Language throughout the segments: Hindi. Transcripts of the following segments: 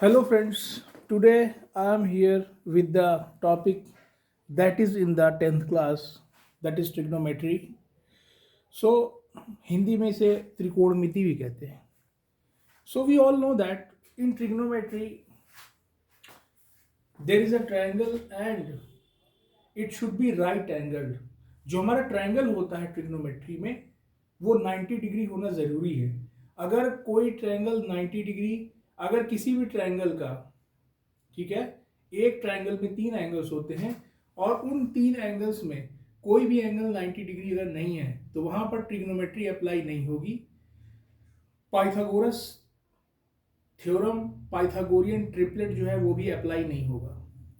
Hello, friends. Today I am here with the topic that is in the 10th class, that is trigonometry. So, Hindi में इसे त्रिकोणमिति भी कहते हैं. So, we all know that in trigonometry there is a triangle and it should be right angled. जो हमारा ट्रायंगल होता है ट्रिग्नोमेट्री में वो 90 डिग्री होना ज़रूरी है. अगर कोई ट्रायंगल 90 डिग्री, अगर किसी भी ट्रायंगल का, ठीक है, एक ट्रायंगल में 3 एंगल्स होते हैं और उन 3 एंगल्स में कोई भी एंगल 90 डिग्री अगर नहीं है तो वहां पर ट्रिग्नोमेट्री अप्लाई नहीं होगी. पाइथागोरस थ्योरम, पाइथागोरियन ट्रिपलेट जो है वो भी अप्लाई नहीं होगा.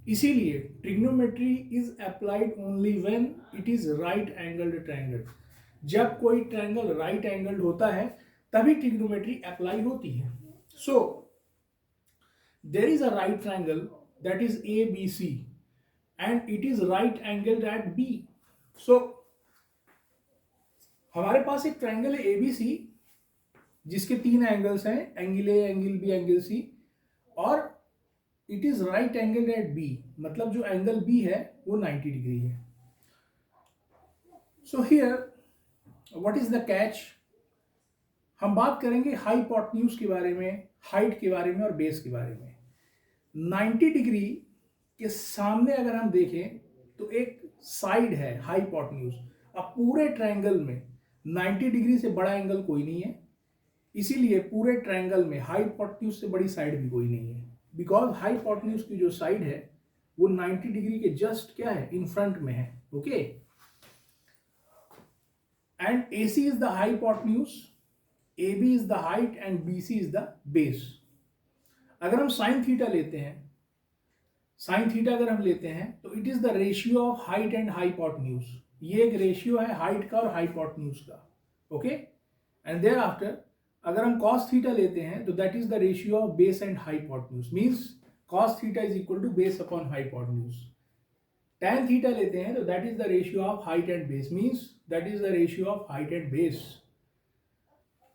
इसीलिए trigonometry is applied only when it is right angled triangle. जब कोई ट्रायंगल राइट एंगल्ड होता है तभी ट्रिग्नोमेट्री अप्लाई होती है. सो there is a right triangle that is ABC and it is right angled at B. So हमारे पास एक ट्रायंगल है ABC जिसके 3 एंगल्स हैं, angle A, angle B, angle C, और it is right angled at B. मतलब जो एंगल B है वो 90 डिग्री है. So here what is the catch? हम बात करेंगे हाइपोटेन्यूज के बारे में, हाइट के बारे में और बेस के बारे में. 90 डिग्री के सामने अगर हम देखें तो एक साइड है हाइपोटेन्यूज. अब पूरे ट्रायंगल में 90 डिग्री से बड़ा एंगल कोई नहीं है, इसीलिए पूरे ट्रायंगल में हाइपोटेन्यूज से बड़ी साइड भी कोई नहीं है. बिकॉज हाइपोटेन्यूज की जो साइड है वो 90 डिग्री के जस्ट क्या है, इन फ्रंट में है. Okay, and AC is the hypotenuse, AB is the height and BC is the base. अगर हम साइन थीटा लेते हैं, साइन थीटा अगर हम लेते हैं तो it is the ratio of height and hypotenuse. ये एक रेशियो है हाइट का और हाइपोटेन्यूज का. ओके, एंड देयर आफ्टर अगर हम cos थीटा लेते हैं तो that is the ratio of base and hypotenuse. Means cos theta is equal to base upon hypotenuse. tan theta लेते हैं तो that is the ratio of height and base. Means that is the ratio of height and base.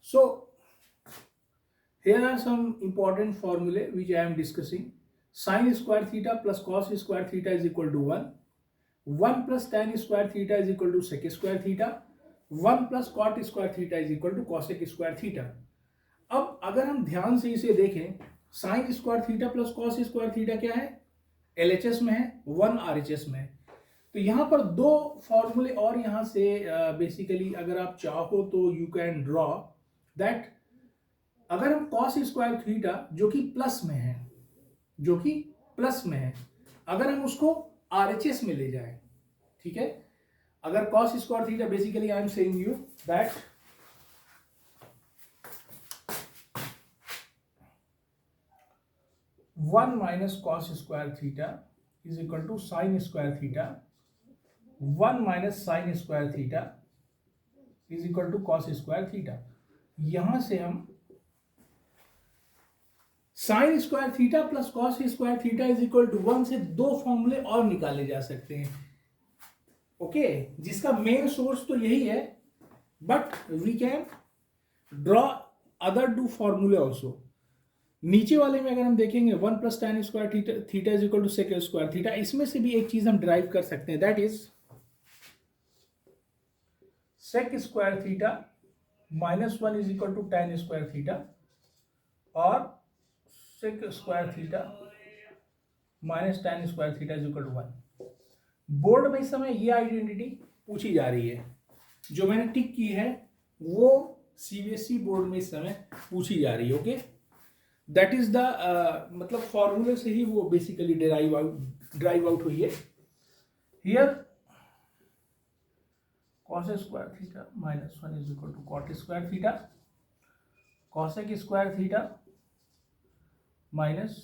So here are some important formulae which I am discussing. Sin square theta plus cos square theta is equal to 1. 1 plus tan square theta is equal to sec square theta. 1 plus cot square theta is equal to cosec square theta. अब अगर हम ध्यान से इसे देखें, sin square theta plus cos square theta क्या है, LHS में है, 1 RHS में है. तो यहाँ पर दो फॉर्मूले और यहाँ से बेसिकली अगर आप चाहो तो यू कैन ड्रॉ दैट. अगर हम cos स्क्वायर थीटा जो कि प्लस में है, जो कि प्लस में है, अगर हम उसको RHS में ले जाएं, ठीक है, अगर cos square theta basically I am saying you that one minus cos square theta is equal to sine square theta. 1 minus sine square theta is equal to cos square theta. यहां से हम sine square theta plus cos square theta is equal to 1 से दो फॉर्मूले और निकाले जा सकते हैं. ओके, जिसका मेन सोर्स तो यही है, but we can draw other two फॉर्मूले ऑल्सो. नीचे वाले में अगर हम देखेंगे 1 plus tan square theta is equal to sec square theta, इसमें से भी एक चीज हम ड्राइव कर सकते हैं, that is sec square theta minus 1 is equal to tan square theta और sec square theta minus tan square theta is equal to 1. Board में इस समय ये आइडेंटिटी पूछी जा रही है, जो मैंने टिक की है वो CBSE बोर्ड में इस समय पूछी जा रही है. ओके, दैट इज द मतलब फॉर्मूले से ही वो बेसिकली ड्राइव आउट हुई है. Here cos square theta minus 1 is equal to cot square theta, cosec square theta minus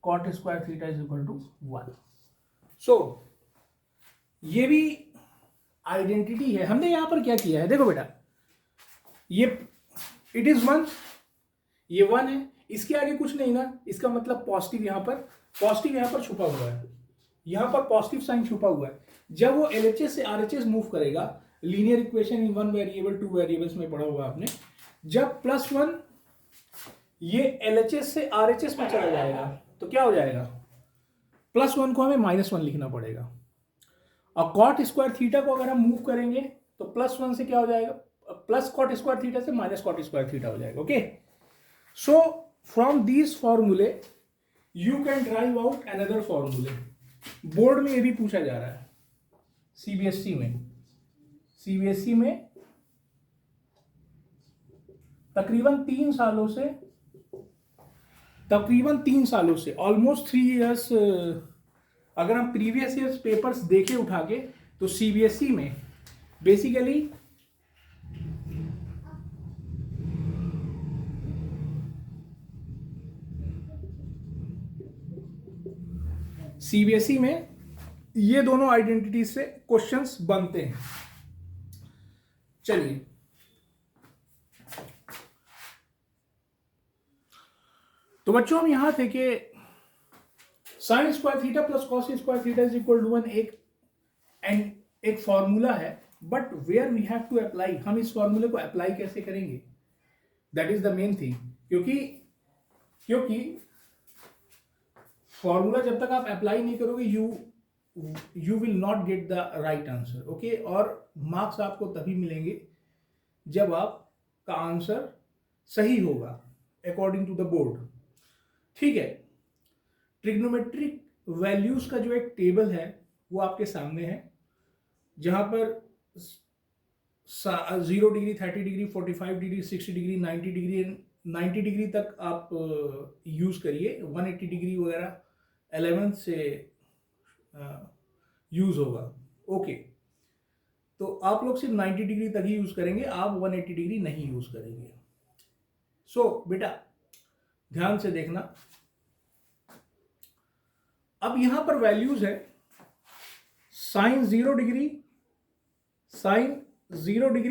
cot square theta is equal to 1. सो ये भी आइडेंटिटी है. हमने यहां पर क्या किया है, देखो बेटा, ये इट इज 1, ये 1 है, इसके आगे कुछ नहीं ना, इसका मतलब पॉजिटिव यहां पर छुपा हुआ है, यहां पर पॉजिटिव साइन छुपा हुआ है. जब वो LHS से RHS मूव करेगा, linear equation in one variable two variables में पढ़ा होगा आपने। जब +1 ये LHS से RHS में चला जाएगा तो क्या हो जाएगा, +1 को हमें -1 लिखना पड़ेगा। और कॉट स्क्वायर थीटा को अगर हम मूव करेंगे तो +1 से क्या हो जाएगा, प्लस कॉट स्क्वायर थीटा से माइनस कॉट स्क्वायर थीटा हो जाएगा। ओके, सो फ्रॉम दिस फॉर्मूले you can drive out another फॉर्मूले। बोर्ड में ये भी पूछा जा रहा है, सीबीएसई में तकरीबन 3 सालों से ऑलमोस्ट 3 इयर्स, अगर हम प्रीवियस ईयर्स पेपर्स देखे उठा के तो सीबीएसई में बेसिकली ये दोनों आइडेंटिटीज से क्वेश्चंस बनते हैं। चलिए, तो बच्चों हम यहां थे कि sine square theta plus cos square theta is equal to 1 एक फॉर्मूला है, but where we have to apply, हम इस फॉर्मूले को अप्लाई कैसे करेंगे, that is the main thing. क्योंकि फॉर्मूला जब तक आप अप्लाई नहीं करोगे you will not get the right answer. Okay, और मार्क्स आपको तभी मिलेंगे जब आपका आंसर सही होगा अकॉर्डिंग टू द बोर्ड। ठीक है, ट्रिग्नोमेट्रिक वैल्यूज का जो एक टेबल है वो आपके सामने है, जहां पर 0 degree, 30 degree, 45 degree, 60 degree, 90 degree तक आप यूज करिए। 180 डिग्री वगैरह 11th से यूज होगा। ओके, तो आप लोग सिर्फ 90 डिग्री तक ही यूज करेंगे, आप 180 डिग्री नहीं यूज करेंगे। सो बेटा ध्यान से देखना, अब यहां पर वैल्यूज है साइन 0 डिग्री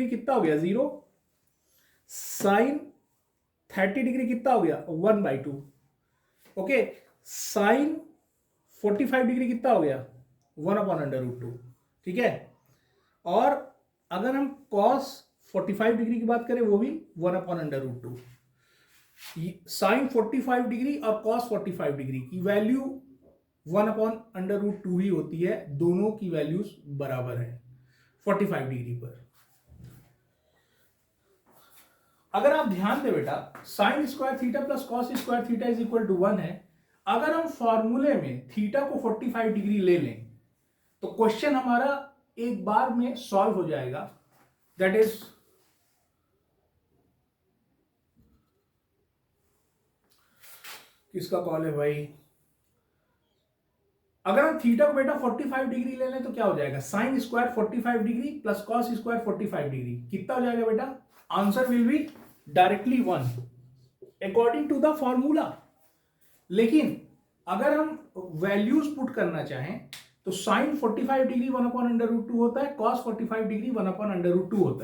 कितना हो गया 0, साइन 30 डिग्री कितना हो गया 1/2। ओके, साइन 45 डिग्री कितना हो गया 1/√2। ठीक है, और अगर हम कॉस 45 डिग्री की बात करें वो भी 1/√2। साइन 45 डिग्री और कॉस 45 डिग्री की वैल्यू 1/√2 ही होती है, दोनों की वैल्यूज बराबर है 45 डिग्री पर। अगर आप ध्यान दें बेटा, sine square theta plus cos square theta is equal to 1 है। अगर हम फॉर्मूले में थीटा को 45 डिग्री ले लें तो क्वेश्चन हमारा एक बार में सॉल्व हो जाएगा। दैट इज किसका कॉल है भाई, अगर हम थीटा को बेटा 45 डिग्री ले लें तो क्या हो जाएगा, sine square 45 degree plus cos square 45 degree कितना हो जाएगा बेटा, answer will be directly 1 according to the formula. लेकिन अगर हम वैल्यूज पुट करना चाहें तो साइन 45 डिग्री 1/√2 होता है, कॉस 45 डिग्री 1/√2 होता है।